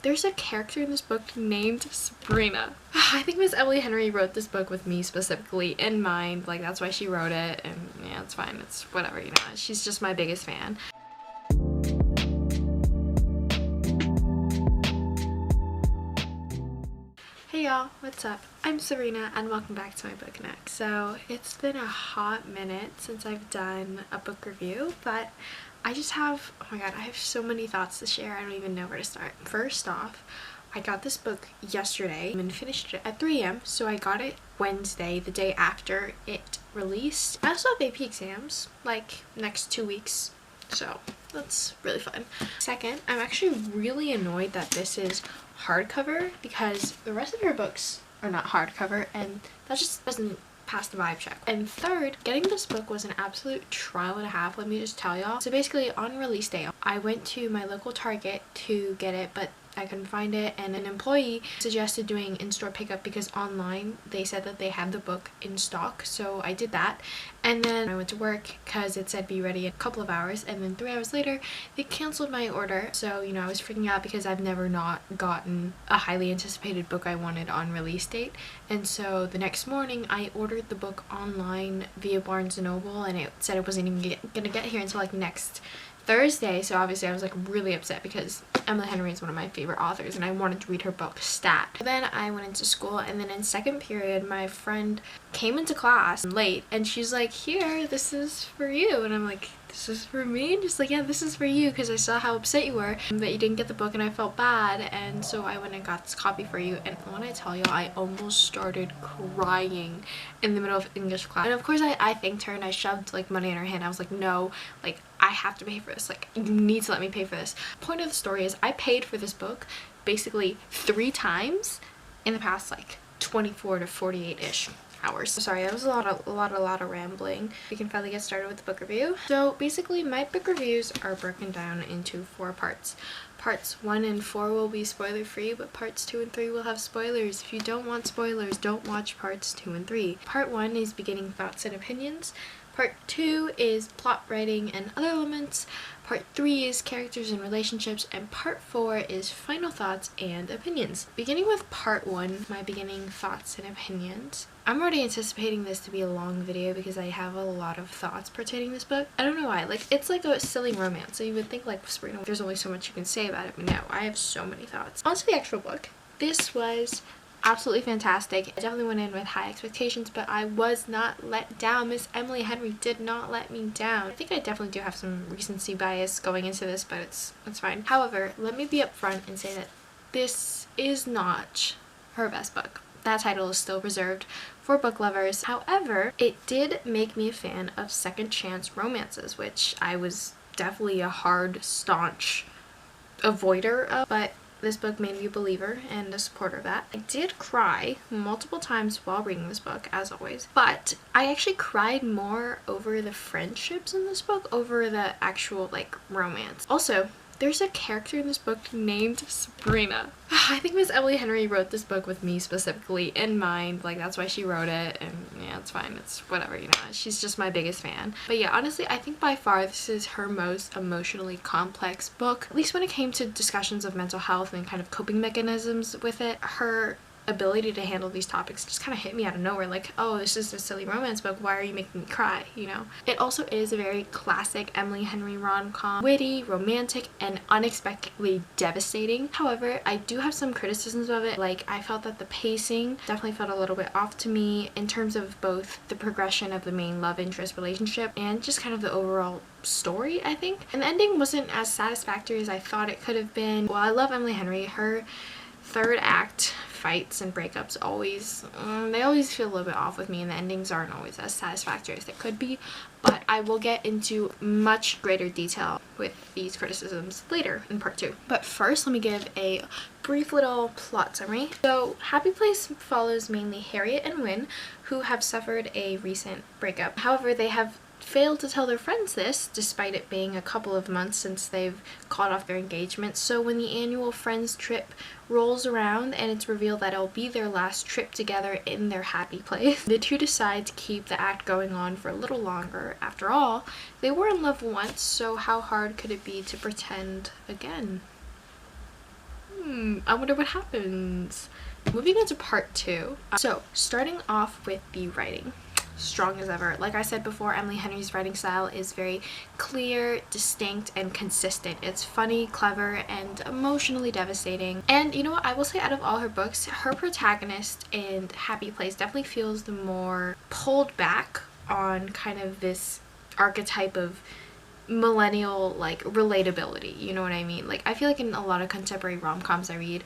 there's a character in this book named Sabrina. I think Miss Emily Henry wrote this book with me specifically in mind. Like, that's why she wrote it, and yeah, it's fine. It's whatever, you know. She's just my biggest fan. Hey y'all, what's up? I'm Serena and welcome back to my book next. So it's been a hot minute since I've done a book review, but I just have, oh my god, I have so many thoughts to share. I don't even know where to start. First off, I got this book yesterday and finished it at 3 a.m. So I got it Wednesday, the day after it released. I also have AP exams like next 2 weeks, so that's really fun. Second, I'm actually really annoyed that this is hardcover because the rest of her books are not hardcover, and that just doesn't pass the vibe check. And third, getting this book was an absolute trial and a half, let me just tell y'all. So basically on release day, I went to my local Target to get it, but I couldn't find it, and an employee suggested doing in-store pickup because online they said that they had the book in stock, so I did that. And then I went to work because it said be ready in a couple of hours, and then 3 hours later they canceled my order. So, you know, I was freaking out because I've never not gotten a highly anticipated book I wanted on release date. And so the next morning I ordered the book online via Barnes & Noble, and it said it wasn't even gonna get here until like next Thursday. So obviously I was like really upset because Emily Henry is one of my favorite authors and I wanted to read her book Stat. Then I went into school, and then in second period my friend came into class late and she's like, here, this is for you. And I'm like, this is for me? And she's like, yeah, this is for you because I saw how upset you were that you didn't get the book and I felt bad, and so I went and got this copy for you. And when I tell you, I almost started crying in the middle of English class. And of course I thanked her and I shoved like money in her hand. I was like, no, like I have to pay for this, like you need to let me pay for this. Point of the story is I paid for this book basically 3 times in the past like 24 to 48-ish hours. Sorry, that was a lot of rambling. We can finally get started with the book review. So basically my book reviews are broken down into 4 parts. Parts 1 and 4 will be spoiler free, but parts 2 and 3 will have spoilers. If you don't want spoilers, don't watch parts 2 and 3. Part 1 is beginning thoughts and opinions. Part 2 is plot writing and other elements. Part 3 is characters and relationships, and part 4 is final thoughts and opinions. Beginning with part 1, my beginning thoughts and opinions. I'm already anticipating this to be a long video because I have a lot of thoughts pertaining to this book. I don't know why, like it's like a silly romance, so you would think like Sabrina, there's only so much you can say about it, but no, I have so many thoughts. On to the actual book. This was absolutely fantastic. I definitely went in with high expectations, but I was not let down. Miss Emily Henry did not let me down. I think I definitely do have some recency bias going into this, but it's fine. However, let me be upfront and say that this is not her best book. That title is still reserved for book lovers. However, it did make me a fan of second chance romances, which I was definitely a hard, staunch avoider of, but this book made me a believer and a supporter of that. I did cry multiple times while reading this book, as always, but I actually cried more over the friendships in this book over the actual like romance. Also, there's a character in this book named Sabrina. I think Miss Emily Henry wrote this book with me specifically in mind. Like, that's why she wrote it, and yeah, it's fine. It's whatever, you know. She's just my biggest fan. But yeah, honestly, I think by far this is her most emotionally complex book. At least when it came to discussions of mental health and kind of coping mechanisms with it, her ability to handle these topics just kind of hit me out of nowhere. Like, oh, this is a silly romance book, why are you making me cry, you know? It also is a very classic Emily Henry rom-com, witty, romantic, and unexpectedly devastating. However, I do have some criticisms of it. Like, I felt that the pacing definitely felt a little bit off to me in terms of both the progression of the main love interest relationship and just kind of the overall story, I think. And the ending wasn't as satisfactory as I thought it could have been. While I love Emily Henry, her third act fights and breakups always they always feel a little bit off with me, and the endings aren't always as satisfactory as they could be, but I will get into much greater detail with these criticisms later in part 2. But first, let me give a brief little plot summary. So Happy Place follows mainly Harriet and Wynne, who have suffered a recent breakup. However, they have failed to tell their friends this, despite it being a couple of months since they've called off their engagement. So when the annual friends trip rolls around and it's revealed that it'll be their last trip together in their happy place, the two decide to keep the act going on for a little longer. After all, they were in love once, so how hard could it be to pretend again? I wonder what happens. Moving on to part 2. So starting off with the writing. Strong as ever. Like I said before, Emily Henry's writing style is very clear, distinct, and consistent. It's funny, clever, and emotionally devastating. And you know what, I will say, out of all her books, her protagonist in Happy Place definitely feels the more pulled back on kind of this archetype of millennial like relatability, you know what I mean? Like I feel like in a lot of contemporary rom-coms I read,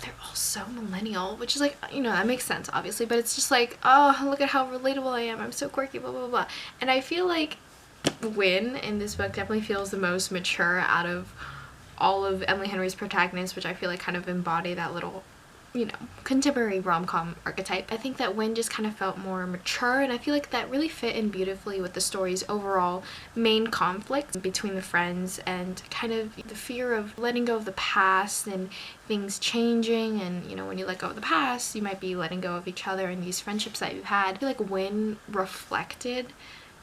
they're all so millennial, which is like, you know, that makes sense obviously, but it's just like, oh, look at how relatable I am, I'm so quirky, blah blah blah. And I feel like Wynne in this book definitely feels the most mature out of all of Emily Henry's protagonists, which I feel like kind of embody that little, you know, contemporary rom-com archetype. I think that Wynne just kind of felt more mature, and I feel like that really fit in beautifully with the story's overall main conflict between the friends and kind of the fear of letting go of the past and things changing. And you know, when you let go of the past, you might be letting go of each other and these friendships that you've had. I feel like Wynne reflected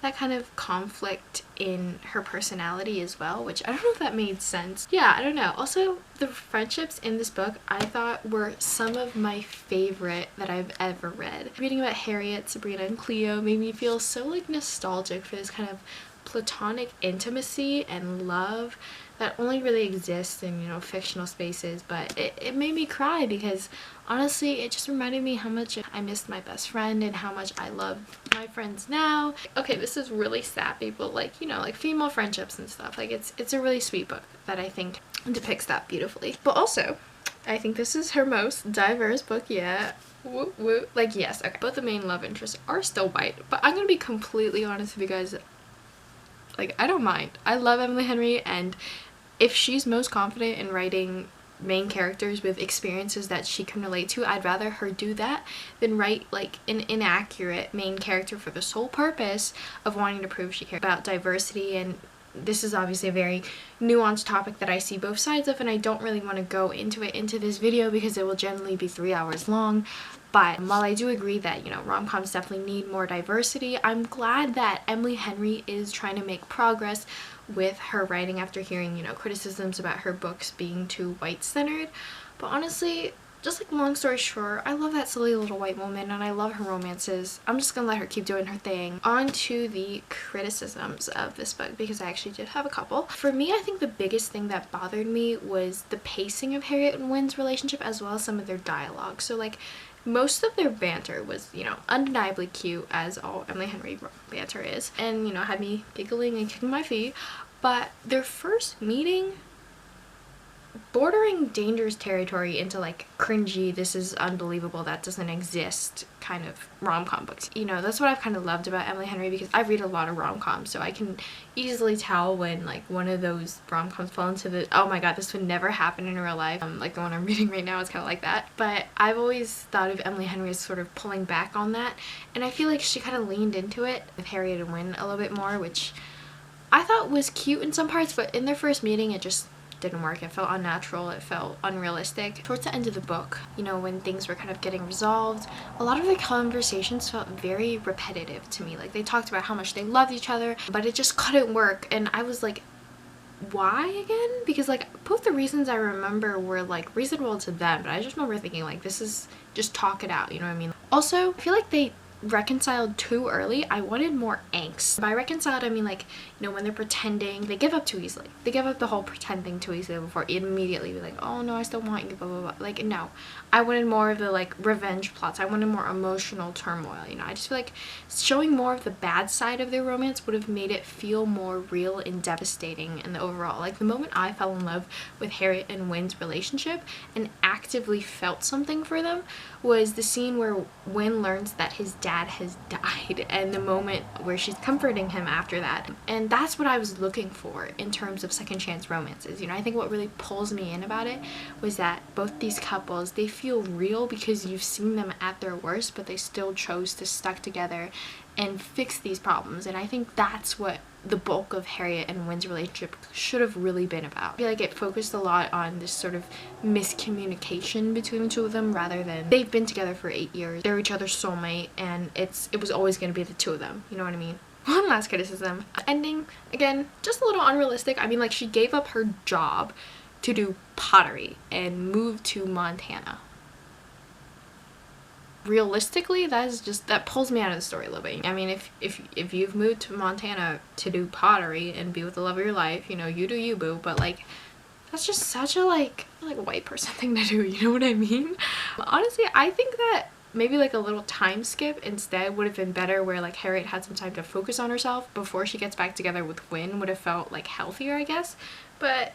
that kind of conflict in her personality as well, which I don't know if that made sense. Yeah, I don't know. Also, the friendships in this book I thought were some of my favorite that I've ever read. Reading about Harriet, Sabrina, and Cleo made me feel so like nostalgic for this kind of platonic intimacy and love that only really exists in, you know, fictional spaces. But it made me cry because honestly it just reminded me how much I missed my best friend and how much I love my friends now. Okay, this is really sappy, but like, you know, like female friendships and stuff, like it's a really sweet book that I think depicts that beautifully. But also I think this is her most diverse book yet. Woo woo. Like, yes, okay, both the main love interests are still white, but I'm gonna be completely honest with you guys, like I don't mind. I love Emily Henry, and if she's most confident in writing main characters with experiences that she can relate to, I'd rather her do that than write like an inaccurate main character for the sole purpose of wanting to prove she cares about diversity. And this is obviously a very nuanced topic that I see both sides of, and I don't really want to go into it into this video because it will generally be 3 hours long. But while I do agree that, you know, rom-coms definitely need more diversity, I'm glad that Emily Henry is trying to make progress with her writing after hearing, you know, criticisms about her books being too white-centered. But honestly, just like long story short, I love that silly little white woman and I love her romances. I'm just gonna let her keep doing her thing. On to the criticisms of this book, because I actually did have a couple. For me, I think the biggest thing that bothered me was the pacing of Harriet and Wynne's relationship, as well as some of their dialogue. So like, most of their banter was, you know, undeniably cute, as all Emily Henry banter is, and, you know, had me giggling and kicking my feet. But their first meeting, bordering dangerous territory into like cringy, this is unbelievable, that doesn't exist kind of rom-com books. You know, that's what I've kind of loved about Emily Henry, because I read a lot of rom-coms, so I can easily tell when like one of those rom-coms fall into the, oh my god, this would never happen in real life. Like the one I'm reading right now is kind of like that. But I've always thought of Emily Henry as sort of pulling back on that, and I feel like she kind of leaned into it with Harriet and Wynne a little bit more, which I thought was cute in some parts, but in their first meeting it just didn't work. It felt unnatural, it felt unrealistic. Towards the end of the book, you know, when things were kind of getting resolved, a lot of the conversations felt very repetitive to me. Like, they talked about how much they loved each other, but it just couldn't work, and I was like, why again? Because like, both the reasons I remember were like reasonable to them, but I just remember thinking like, this is just talk it out, you know what I mean? Also, I feel like they reconciled too early. I wanted more angst. By reconciled, I mean like, you know, when they're pretending, they give up too easily. They give up the whole pretending too easily before immediately be like, oh no, I still want you, blah blah blah. Like, no, I wanted more of the like revenge plots. I wanted more emotional turmoil, you know. I just feel like showing more of the bad side of their romance would have made it feel more real and devastating in the overall. Like, the moment I fell in love with Harriet and Wynne's relationship and actively felt something for them was the scene where Wynne learns that his dad has died, and the moment where she's comforting him after that. And that's what I was looking for in terms of second chance romances. You know, I think what really pulls me in about it was that both these couples, they feel real because you've seen them at their worst, but they still chose to stick together and fix these problems. And I think that's what the bulk of Harriet and Wynne's relationship should have really been about. I feel like it focused a lot on this sort of miscommunication between the two of them, rather than they've been together for 8 years, they're each other's soulmate, and it was always going to be the two of them, you know what I mean? One last criticism. Ending, again, just a little unrealistic. I mean, like, she gave up her job to do pottery and move to Montana. Realistically, that pulls me out of the story a little bit. I mean, if you've moved to Montana to do pottery and be with the love of your life, you know, you do you, boo. But like, that's just such a like white person thing to do, you know what I mean? Honestly, I think that maybe like a little time skip instead would have been better, where like Harriet had some time to focus on herself before she gets back together with Win. Would have felt like healthier, I guess. But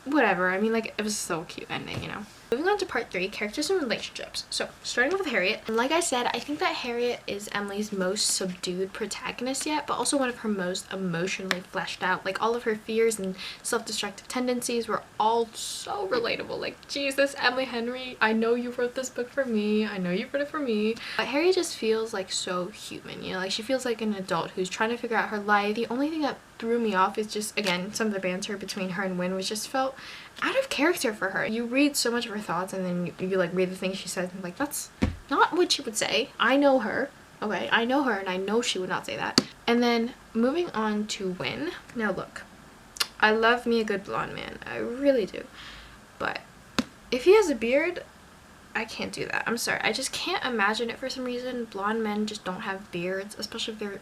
whatever. I mean, like, it was so cute ending, you know. Moving on to part 3, characters and relationships. So starting with Harriet, and like I said, I think that Harriet is Emily's most subdued protagonist yet, but also one of her most emotionally fleshed out. Like, all of her fears and self-destructive tendencies were all so relatable. Like, Jesus, Emily Henry, I know you wrote this book for me, I know you wrote it for me. But Harriet just feels like so human, you know, like she feels like an adult who's trying to figure out her life. The only thing that threw me off is just, again, some of the banter between her and Win, which just felt out of character for her. You read so much of her thoughts, and then you like read the things she says, and like, that's not what she would say. I know her, okay? I know her, and I know she would not say that. And then moving on to Win. Now look, I love me a good blonde man. I really do. But if he has a beard, I can't do that. I'm sorry. I just can't imagine it for some reason. Blonde men just don't have beards, especially if they're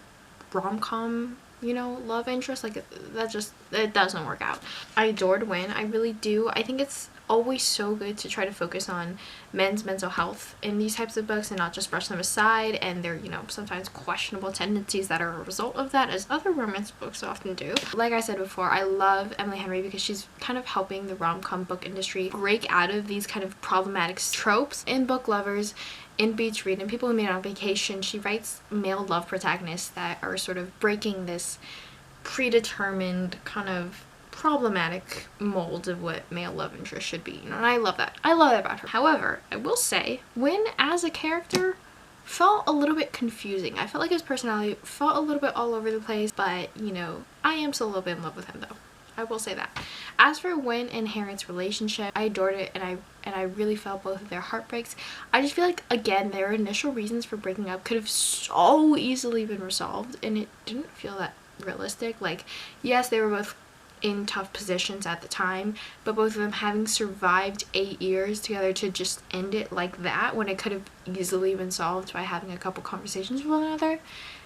rom-com, you know, love interest. Like, it doesn't work out. I adored Win. I really do. I think it's always so good to try to focus on men's mental health in these types of books and not just brush them aside and their, you know, sometimes questionable tendencies that are a result of that, as other romance books often do. Like I said before, I love Emily Henry because she's kind of helping the rom-com book industry break out of these kind of problematic tropes. In Book Lovers, in Beach Read, and People Who Meet on Vacation, she writes male love protagonists that are sort of breaking this predetermined kind of problematic mold of what male love interest should be, you know, and I love that. I love that about her. However, I will say, Win as a character felt a little bit confusing. I felt like his personality felt a little bit all over the place, but, you know, I am still a little bit in love with him though. I will say that. As for Win and Harriet's relationship, I adored it, and I really felt both of their heartbreaks. I just feel like, again, their initial reasons for breaking up could have so easily been resolved, and it didn't feel that realistic. Like, yes, they were both in tough positions at the time, but both of them having survived 8 years together to just end it like that when it could have easily been solved by having a couple conversations with one another,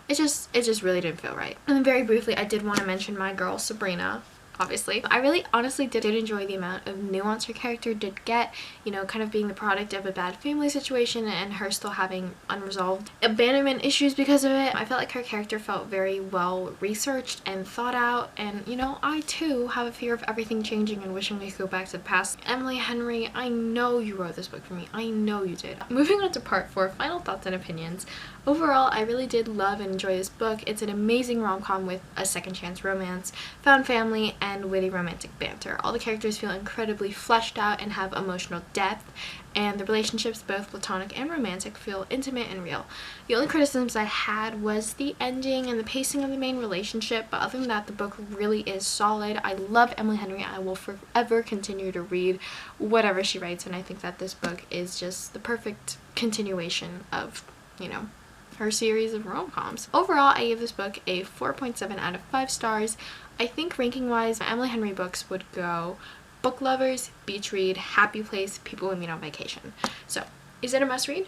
it just really didn't feel right. And then very briefly, I did want to mention my girl Sabrina. Obviously, I really honestly did enjoy the amount of nuance her character did get, you know, kind of being the product of a bad family situation and her still having unresolved abandonment issues because of it. I felt like her character felt very well researched and thought out, and, you know, I too have a fear of everything changing and wishing we could go back to the past. Emily Henry, I know you wrote this book for me. I know you did. Moving on to part 4, final thoughts and opinions. Overall, I really did love and enjoy this book. It's an amazing rom-com with a second chance romance, found family, and witty romantic banter. All the characters feel incredibly fleshed out and have emotional depth, and the relationships, both platonic and romantic, feel intimate and real. The only criticisms I had was the ending and the pacing of the main relationship, but other than that, the book really is solid. I love Emily Henry. I will forever continue to read whatever she writes, and I think that this book is just the perfect continuation of, you know, her series of rom-coms. Overall, I gave this book a 4.7 out of 5 stars. I think ranking-wise, Emily Henry books would go Book Lovers, Beach Read, Happy Place, People Who Meet on Vacation. So, is it a must-read?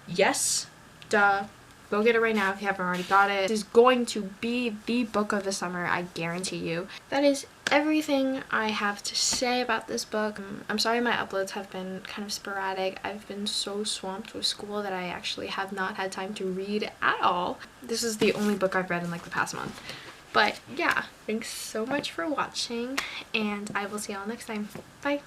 Yes. Duh. Go get it right now if you haven't already got it. This is going to be the book of the summer, I guarantee you. That is everything I have to say about this book. I'm sorry my uploads have been kind of sporadic. I've been so swamped with school that I actually have not had time to read at all. This is the only book I've read in like the past month. But yeah, thanks so much for watching, and I will see y'all next time. Bye!